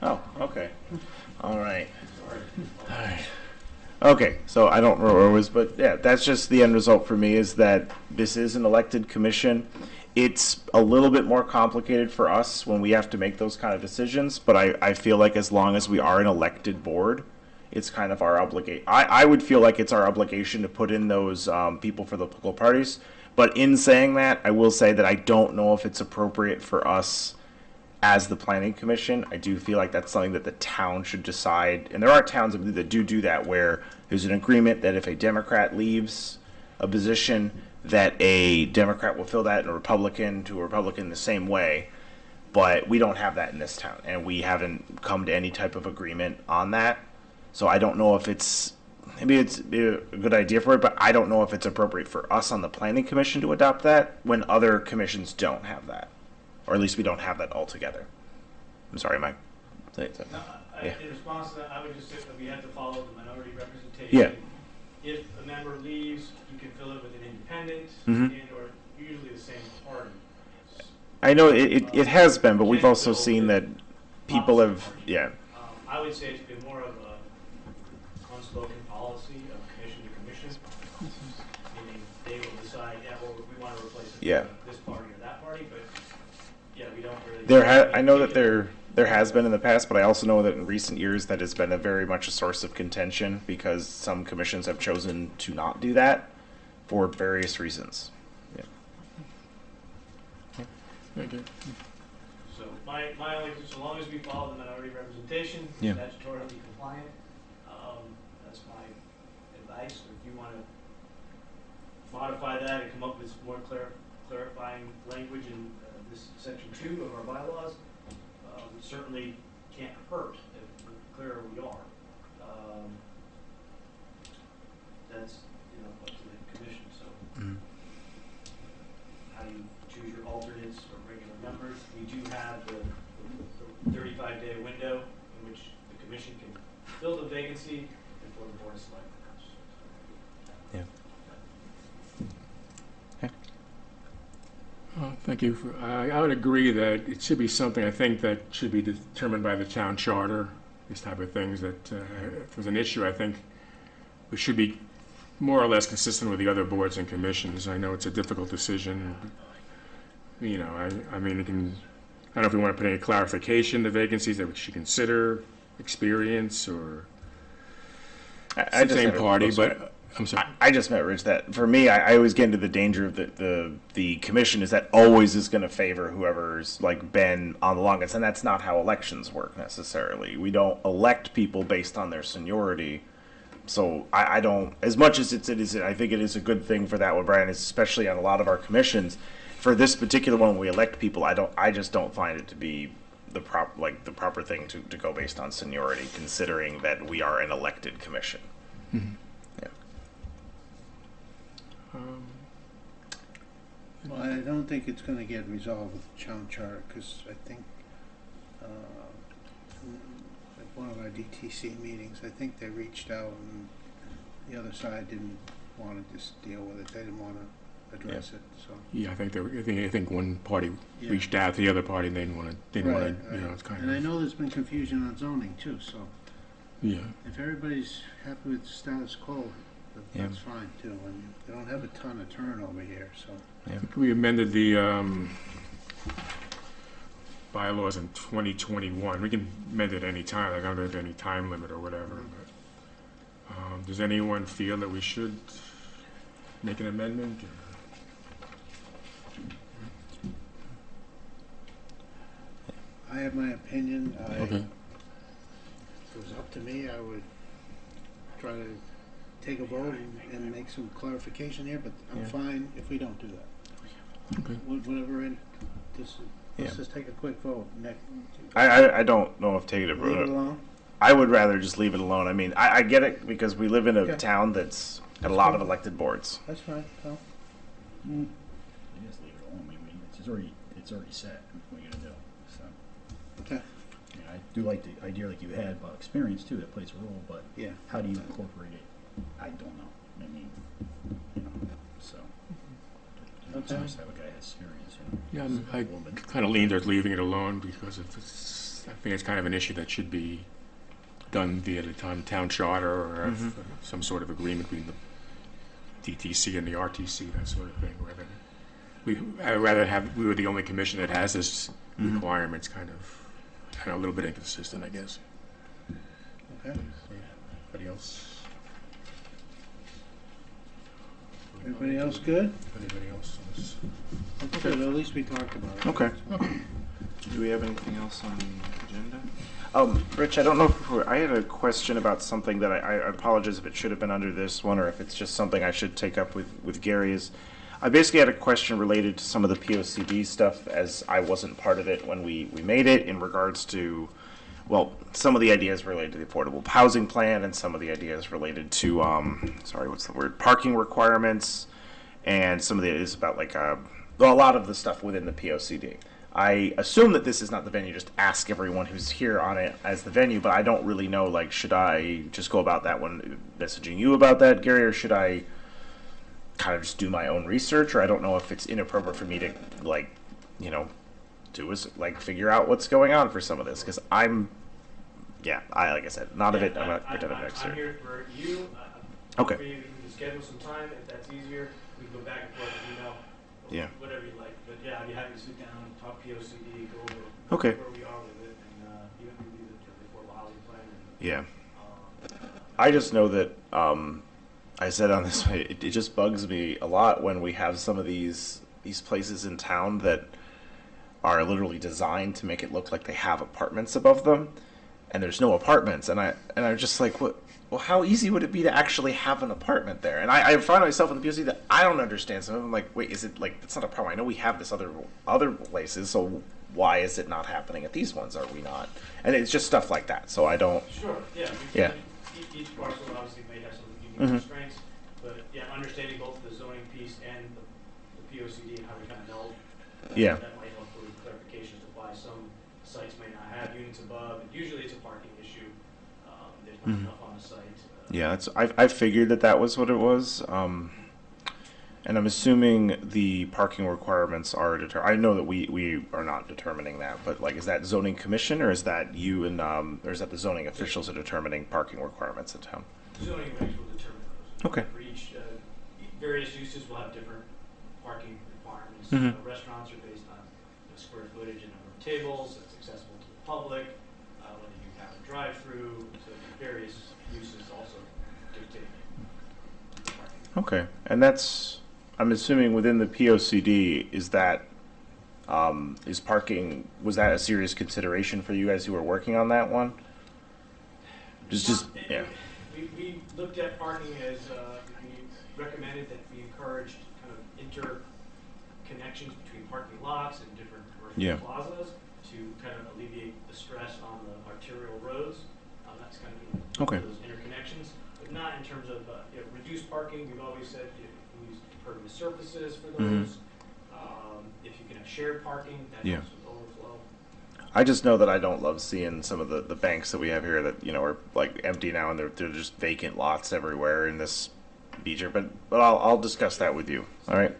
Oh, okay. All right. All right. Okay, so I don't remember where it was, but yeah, that's just the end result for me is that this is an elected commission. It's a little bit more complicated for us when we have to make those kind of decisions, but I feel like as long as we are an elected board, it's kind of our obligation. I would feel like it's our obligation to put in those people for the political parties. But in saying that, I will say that I don't know if it's appropriate for us as the planning commission. I do feel like that's something that the town should decide. And there are towns that do that where there's an agreement that if a Democrat leaves a position, that a Democrat will fill that and a Republican to a Republican the same way. But we don't have that in this town, and we haven't come to any type of agreement on that. So I don't know if maybe it's a good idea for it, but I don't know if it's appropriate for us on the planning commission to adopt that when other commissions don't have that, or at least we don't have that altogether. I'm sorry, Mike. No, Yeah. in response to that, I would just say that we have to follow the minority representation. Yeah. If a member leaves, you can fill it with an independent Mhm. and or usually the same party. I know it has been, but we've also seen that people have, yeah. I would say it's been more of a unspoken policy of commission to commission, meaning they will decide, yeah, well, we want to replace it Yeah. with this party or that party, but yeah, we don't really. I know that there has been in the past, but I also know that in recent years that has been a very much a source of contention because some commissions have chosen to not do that for various reasons. Yeah. Thank you. So my only, so long as we follow the minority representation, Yeah. statutorily compliant, that's my advice. If you want to modify that and come up with more clarifying language in this section 2 of our bylaws, it certainly can't hurt if the clearer we are. That's up to the commission. So how you choose your alternates or regular members. We do have the 35-day window in which the commission can fill the vacancy before the board of selectmen comes. Yeah. Thank you. I would agree that it should be something, I think, that should be determined by the town charter, these type of things, that if there's an issue, I think we should be more or less consistent with the other boards and commissions. I know it's a difficult decision. I mean, I don't know if we want to put any clarification to vacancies that we should consider, experience, or same party, but I'm sorry. I just meant, Rich, that for me, I always get into the danger of the commission is that always is going to favor whoever's like been on the longest, and that's not how elections work necessarily. We don't elect people based on their seniority. So I don't, as much as it is, I think it is a good thing for that one, Brian, especially on a lot of our commissions. For this particular one, when we elect people, I just don't find it to be the proper thing to go based on seniority, considering that we are an elected commission. Mm-hmm. Yeah. Well, I don't think it's going to get resolved with the town charter because I think at one of our DTC meetings, I think they reached out and the other side didn't want to just deal with it. They didn't want to address it. So Yeah, I think one party Yeah. reached out to the other party and they didn't want to, right. it's kind And I of, know there's been confusion on zoning too. So yeah. if everybody's happy with the status quo, Yeah. that's fine too. And they don't have a ton of turnover here, so. Yeah. We amended the bylaws in 2021. We can amend it any time. I don't know if there's any time limit or whatever. But, does anyone feel that we should make an amendment? I have my opinion. Okay. If it was up to me, I would try to take a vote and make some clarification here, but I'm Yeah. fine if we don't do that. Okay. Whatever, let's Yeah. just take a quick vote. Next, I don't know if taking it. leave it alone. I would rather just leave it alone. I mean, I get it because we live in a Okay. town that's got a lot of elected boards. That's fine. Well, You just leave it alone. I mean, it's already set. What are you gonna do? So, okay. yeah, I do like the idea like you had about experience too. That plays a role, but Yeah. how do you incorporate it? I don't know. I mean, so. Okay. It's nice to have a guy who has experience. Yeah, A I little bit. kind of lean towards leaving it alone because if it's I think it's kind of an issue that should be done via the town charter or have some sort of agreement between the DTC and the RTC, that sort of thing. I'd rather have, we were the only commission that has this requirement. It's kind of a little bit inconsistent, I guess. Okay. Anybody else? Everybody else good? Anybody else? Okay, well, at least we talked about it. Okay. Do we have anything else on the agenda? Rich, I don't know if I had a question about something that I apologize if it should have been under this one or if it's just something I should take up with Gary. I basically had a question related to some of the POCD stuff, as I wasn't part of it when we made it, in regards to, well, some of the ideas related to the affordable housing plan and some of the ideas related to, parking requirements, and some of the ideas about a lot of the stuff within the POCD. I assume that this is not the venue, just ask everyone who's here on it as the venue, but I don't really know, should I just go about that one messaging you about that, Gary, or should I kind of just do my own research, or I don't know if it's inappropriate for me to, figure out what's going on for some of this, because like I said, not of it, I'm not pretend I'm next I'm year. here for you. Okay. We can schedule some time, if that's easier, we can go back and forth, Yeah. whatever you like, but yeah, I'd be happy to sit down, talk POCD, go over Okay. where we are with it, and even maybe the affordable housing plan, and Yeah. I just know that, I said on this way, it just bugs me a lot when we have some of these places in town that are literally designed to make it look like they have apartments above them, and there's no apartments, and I'm just like, what? Well, how easy would it be to actually have an apartment there? And I find myself in the POC that I don't understand some of them. I'm like, wait, is it that's not a problem? I know we have this other places, so why is it not happening at these ones? Are we not? And it's just stuff like that. So I don't. sure, yeah. Yeah. Each parcel obviously may have some unique constraints, but yeah, understanding both the zoning piece and the POCD and how we kind of know. Yeah. That might help with clarifications of why some sites may not have units above, and usually it's a parking issue. There's not enough on the site. Yeah, I figured that was what it was. And I'm assuming the parking requirements are I know that we are not determining that, but is that zoning commission, or is that you and or is that the zoning officials are determining parking requirements in town? Zoning regs will determine those. Okay. For each, various uses will have different parking requirements. Restaurants are based on square footage and number of tables that's accessible to the public, whether you have a drive-through, so various uses also dictate parking. Okay, and I'm assuming within the POCD, is parking, was that a serious consideration for you guys who were working on that one? Yeah. We looked at parking as, we recommended that we encouraged kind of interconnections between parking lots and different commercial plazas to kind of alleviate the stress on the arterial roads. That's kind of those interconnections, but not in terms of reduced parking. We've always said we use pervious surfaces for those. If you can have shared parking, that helps with overflow. I just know that I don't love seeing some of the banks that we have here that are empty now, and they're just vacant lots everywhere in this beacher. But I'll discuss that with you. All right.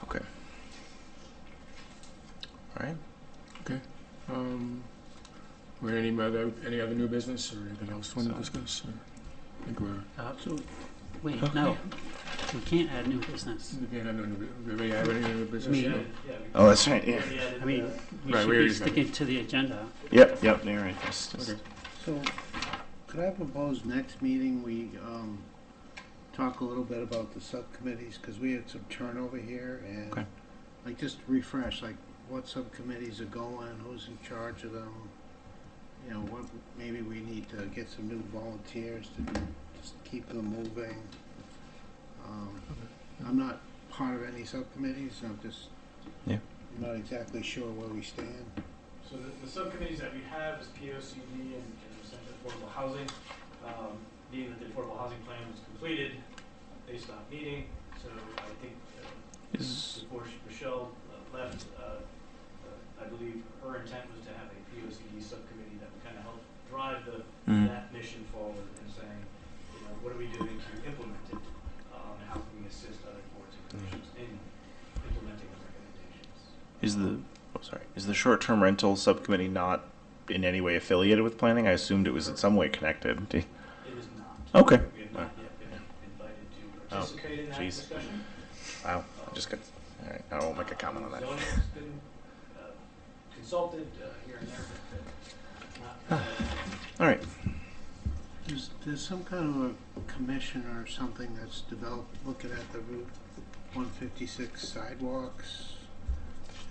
Okay. All right. Okay. Were any other new business or anything else you want to discuss? I think we're. Wait, no, we can't add new business. We can't have anybody have any new business? Me. No? Oh, that's right. Yeah. I mean, we Right, should we be already- sticking to the agenda. Yep. You're right. Okay. So, could I propose next meeting, we talk a little bit about the subcommittees, because we had some turnover here, and Okay. just refresh, what subcommittees are going, who's in charge of them, what, maybe we need to get some new volunteers to just keep them moving. I'm not part of any subcommittees, I'm just not exactly sure where we stand. So the subcommittees that we have is POCD and essentially affordable housing. Being that the affordable housing plan was completed, they stopped meeting. So I think before Michelle left, I believe her intent was to have a POCD subcommittee that would kind of help drive that mission forward and saying, what are we doing to implement it? And how can we assist other boards and commissions in implementing the recommendations? oh, sorry. Is the short-term rental subcommittee not in any way affiliated with planning? I assumed it was in some way connected. It is not. Okay. We have not yet been invited to Oh, participate in that geez. discussion. Wow. I just got. All right. I won't make a comment on that. Zoning's been consulted here and there, but not. All right. There's some kind of a commission or something that's developed looking at the Route 156 sidewalks.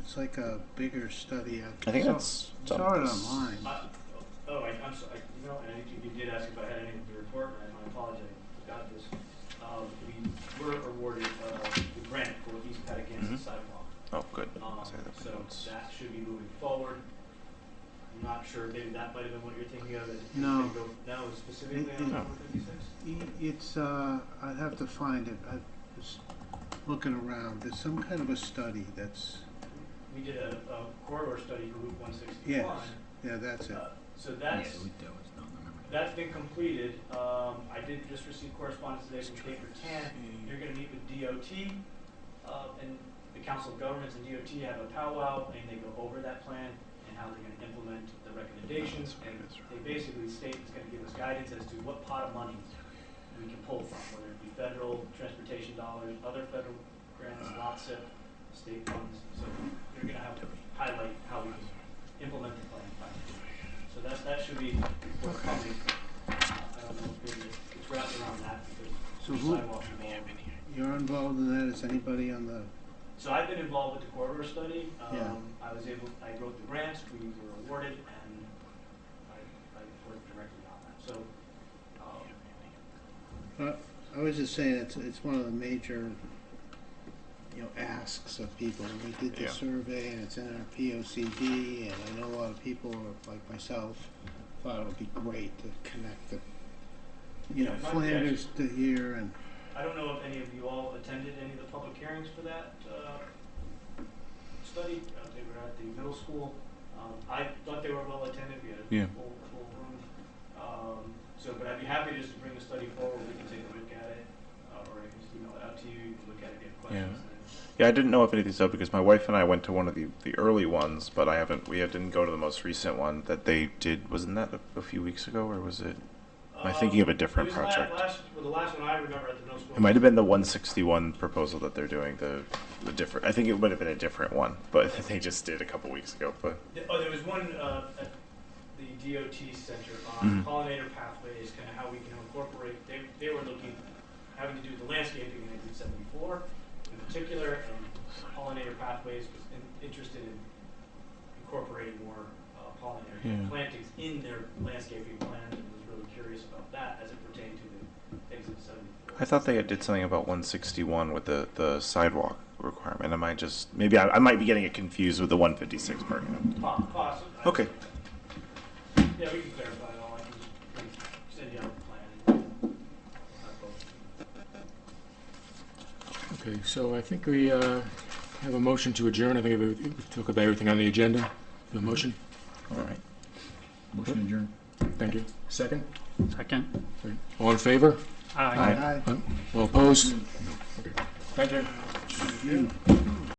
It's like a bigger study. I think that's saw it something- online. I'm sorry, you know, and I think you did ask if I had any of the report, and I apologize, I forgot this. We were awarded the grant for East Patagonia Mhm. sidewalk. Oh, good. I'll say that So notes. that should be moving forward. I'm not sure, maybe that might have been what you're thinking of, that it's No. gonna go now specifically on No. 156? It's, I'd have to find it. I was looking around. There's some kind of a study that's, We did a corridor study for Route 161. yes, yeah, that's it. So Yeah, that's, that was done, I remember. that's been completed. I did just receive correspondence today from Paper 10. You're gonna meet with DOT, and the Council of Governments and DOT have a powwow, and they go over that plan and how they're gonna implement the recommendations. And they basically state it's gonna give us guidance as to what pot of money we can pull from, whether it be federal transportation dollars, other federal grants, LOTSIP, state funds. So they're gonna have to highlight how we can implement the plan. So that should be forthcoming. I don't know if it's wrapped around that because So there's who- sidewalks involved. You're involved in that? Is anybody on the, So I've been involved with the corridor study. Yeah. I wrote the grants, we were awarded, and I worked directly on that. So, I was just saying, it's one of the major, asks of people. We did the Yeah. survey, and it's in our POCD, and I know a lot of people, like myself, thought it would be great to connect the, Yeah, it might be Flanders to here, and I don't know if any of you all attended any of the public hearings for that study. They were at the middle school. I thought they were well attended. We had a Yeah. full room. But I'd be happy just to bring the study forward. We can take a look at it, or I can just email it out to you. You can look at it, get questions. Yeah, I didn't know if any of these up because my wife and I went to one of the early ones, but we didn't go to the most recent one that they did. Wasn't that a few weeks ago, or was it? Am I thinking of a different It was project? The last one I remember at the middle school. It might have been the 161 proposal that they're doing. The different. I think it would have been a different one, but they just did a couple weeks ago. But There was one at the DOT Center on Mhm. pollinator pathways, kind of how we can incorporate. They were having to do with the landscaping in 1974 in particular, and pollinator pathways was interested in incorporating more pollinator Yeah. plantings in their landscaping plans, and was really curious about that as it pertained to the exit 74. I thought they did something about 161 with the sidewalk requirement. Am I just maybe I might be getting it confused with the 156 part? Possible. Okay. Yeah, we can clarify it all. I can just send you out the plan. And have both. Okay, so I think we have a motion to adjourn. I think we talked about everything on the agenda. A motion? All right. Motion adjourned. Thank you. Second? Second. All in favor? Aye. Aye. Aye. All opposed? Okay. Thank you. You.